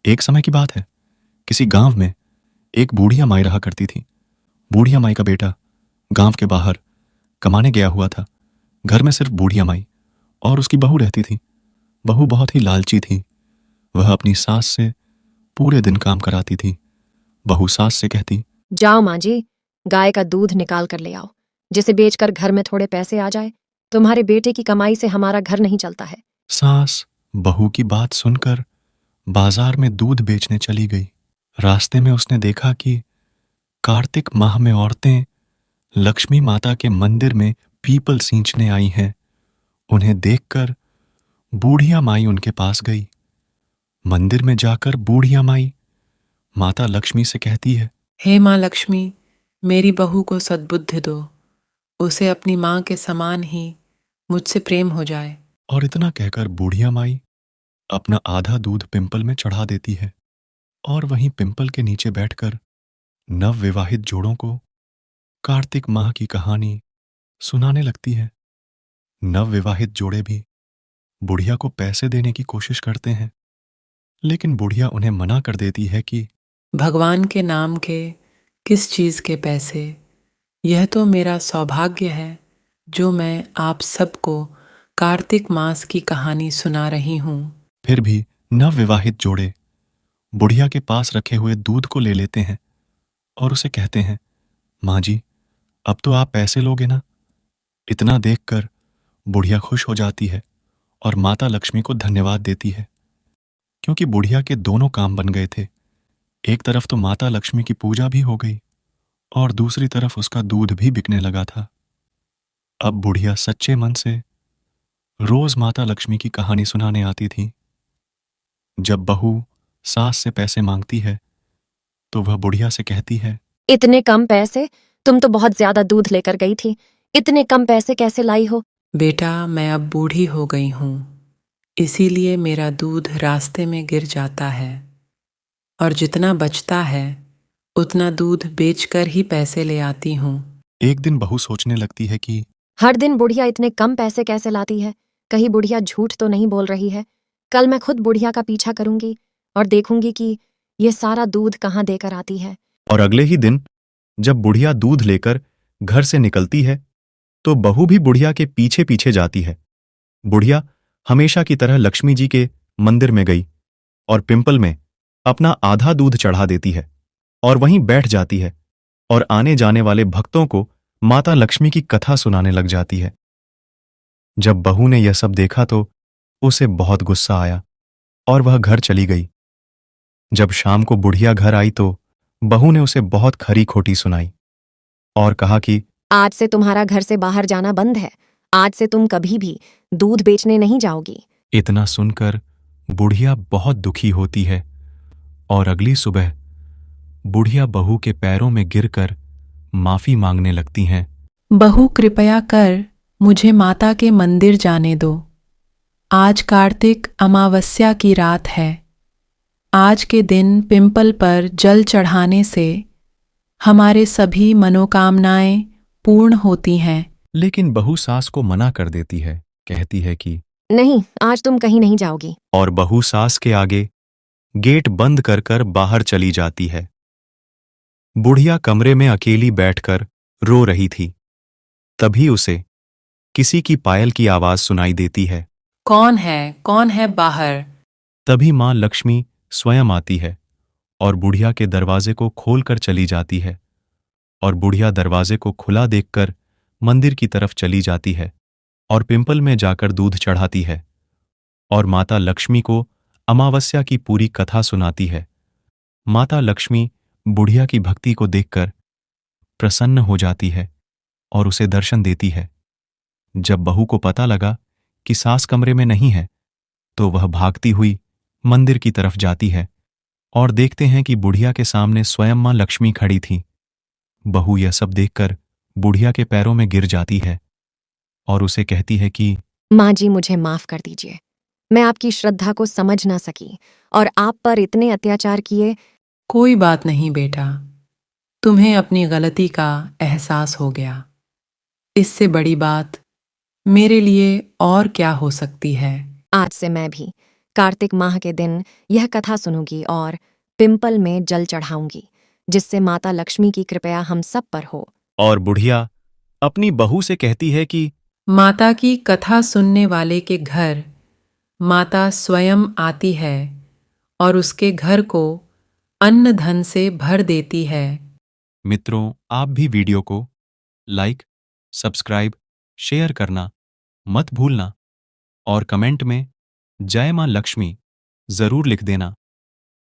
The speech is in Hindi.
एक समय की बात है, किसी गांव में एक बूढ़िया माई रहा करती थी। बूढ़िया माई का बेटा गांव के बाहर कमाने गया हुआ था। घर में सिर्फ बूढ़िया माई और उसकी बहू रहती थी। बहू बहुत ही लालची थी। वह अपनी सास से पूरे दिन काम कराती थी। बहू सास से कहती, जाओ माँ जी, गाय का दूध निकाल कर ले आओ, जिसे बेचकर घर में थोड़े पैसे आ जाए। तुम्हारे बेटे की कमाई से हमारा घर नहीं चलता है। सास बहू की बात सुनकर बाजार में दूध बेचने चली गई। रास्ते में उसने देखा कि कार्तिक माह में औरतें लक्ष्मी माता के मंदिर में पीपल सींचने आई हैं। उन्हें देखकर बूढ़िया माई उनके पास गई। मंदिर में जाकर बूढ़िया माई माता लक्ष्मी से कहती है, हे माँ लक्ष्मी, मेरी बहू को सद्बुद्धि दो, उसे अपनी माँ के समान ही मुझसे प्रेम हो जाए। और इतना कहकर बूढ़िया माई अपना आधा दूध पिंपल में चढ़ा देती है और वहीं पिंपल के नीचे बैठकर नव विवाहित जोड़ों को कार्तिक माह की कहानी सुनाने लगती है। नव विवाहित जोड़े भी बुढ़िया को पैसे देने की कोशिश करते हैं, लेकिन बुढ़िया उन्हें मना कर देती है कि भगवान के नाम के किस चीज़ के पैसे, यह तो मेरा सौभाग्य है जो मैं आप सबको कार्तिक मास की कहानी सुना रही हूँ। फिर भी नव विवाहित जोड़े बुढ़िया के पास रखे हुए दूध को ले लेते हैं और उसे कहते हैं, माँ जी, अब तो आप पैसे लोगे ना। इतना देखकर बुढ़िया खुश हो जाती है और माता लक्ष्मी को धन्यवाद देती है, क्योंकि बुढ़िया के दोनों काम बन गए थे। एक तरफ तो माता लक्ष्मी की पूजा भी हो गई और दूसरी तरफ उसका दूध भी बिकने लगा था। अब बुढ़िया सच्चे मन से रोज माता लक्ष्मी की कहानी सुनाने आती थी। जब बहू सास से पैसे मांगती है तो वह बुढ़िया से कहती है, इतने कम पैसे? तुम तो बहुत ज्यादा दूध लेकर गई थी, इतने कम पैसे कैसे लाई हो? बेटा, मैं अब बूढ़ी हो गई हूँ, इसीलिए मेरा दूध रास्ते में गिर जाता है और जितना बचता है उतना दूध बेचकर ही पैसे ले आती हूँ। एक दिन बहू सोचने लगती है कि हर दिन बुढ़िया इतने कम पैसे कैसे लाती है? कहीं बुढ़िया झूठ तो नहीं बोल रही है। कल मैं खुद बुढ़िया का पीछा करूंगी और देखूंगी कि ये सारा दूध कहाँ देकर आती है। और अगले ही दिन जब बुढ़िया दूध लेकर घर से निकलती है तो बहू भी बुढ़िया के पीछे पीछे जाती है। बुढ़िया हमेशा की तरह लक्ष्मी जी के मंदिर में गई और पिंपल में अपना आधा दूध चढ़ा देती है और वहीं बैठ जाती है और आने जाने वाले भक्तों को माता लक्ष्मी की कथा सुनाने लग जाती है। जब बहू ने यह सब देखा तो उसे बहुत गुस्सा आया और वह घर चली गई। जब शाम को बुढ़िया घर आई तो बहू ने उसे बहुत खरी खोटी सुनाई और कहा कि आज से तुम्हारा घर से बाहर जाना बंद है। आज से तुम कभी भी दूध बेचने नहीं जाओगी। इतना सुनकर बुढ़िया बहुत दुखी होती है और अगली सुबह बुढ़िया बहू के पैरों में गिरकर माफी मांगने लगती हैं। बहू, कृपया कर मुझे माता के मंदिर जाने दो। आज कार्तिक अमावस्या की रात है। आज के दिन पिंपल पर जल चढ़ाने से हमारे सभी मनोकामनाएं पूर्ण होती हैं। लेकिन बहू सास को मना कर देती है, कहती है कि नहीं, आज तुम कहीं नहीं जाओगी। और बहू सास के आगे गेट बंद कर कर बाहर चली जाती है। बुढ़िया कमरे में अकेली बैठकर रो रही थी। तभी उसे किसी की पायल की आवाज सुनाई देती है। कौन है? कौन है बाहर? तभी मां लक्ष्मी स्वयं आती है और बुढ़िया के दरवाजे को खोलकर चली जाती है और बुढ़िया दरवाजे को खुला देखकर मंदिर की तरफ चली जाती है और पिंपल में जाकर दूध चढ़ाती है और माता लक्ष्मी को अमावस्या की पूरी कथा सुनाती है। माता लक्ष्मी बुढ़िया की भक्ति को देखकर प्रसन्न हो जाती है और उसे दर्शन देती है। जब बहू को पता लगा कि सास कमरे में नहीं है तो वह भागती हुई मंदिर की तरफ जाती है और देखते हैं कि बुढ़िया के सामने स्वयं मां लक्ष्मी खड़ी थी। बहू यह सब देखकर बुढ़िया के पैरों में गिर जाती है और उसे कहती है कि माँ जी, मुझे माफ कर दीजिए। मैं आपकी श्रद्धा को समझ ना सकी और आप पर इतने अत्याचार किए। कोई बात नहीं बेटा, तुम्हें अपनी गलती का एहसास हो गया। इससे बड़ी बात मेरे लिए और क्या हो सकती है। आज से मैं भी कार्तिक माह के दिन यह कथा सुनूंगी और पिंपल में जल चढ़ाऊंगी, जिससे माता लक्ष्मी की कृपया हम सब पर हो। और बुढ़िया अपनी बहू से कहती है कि माता की कथा सुनने वाले के घर माता स्वयं आती है और उसके घर को अन्न धन से भर देती है। मित्रों, आप भी वीडियो को लाइक, सब्सक्राइब, शेयर करना मत भूलना और कमेंट में जय मां लक्ष्मी जरूर लिख देना।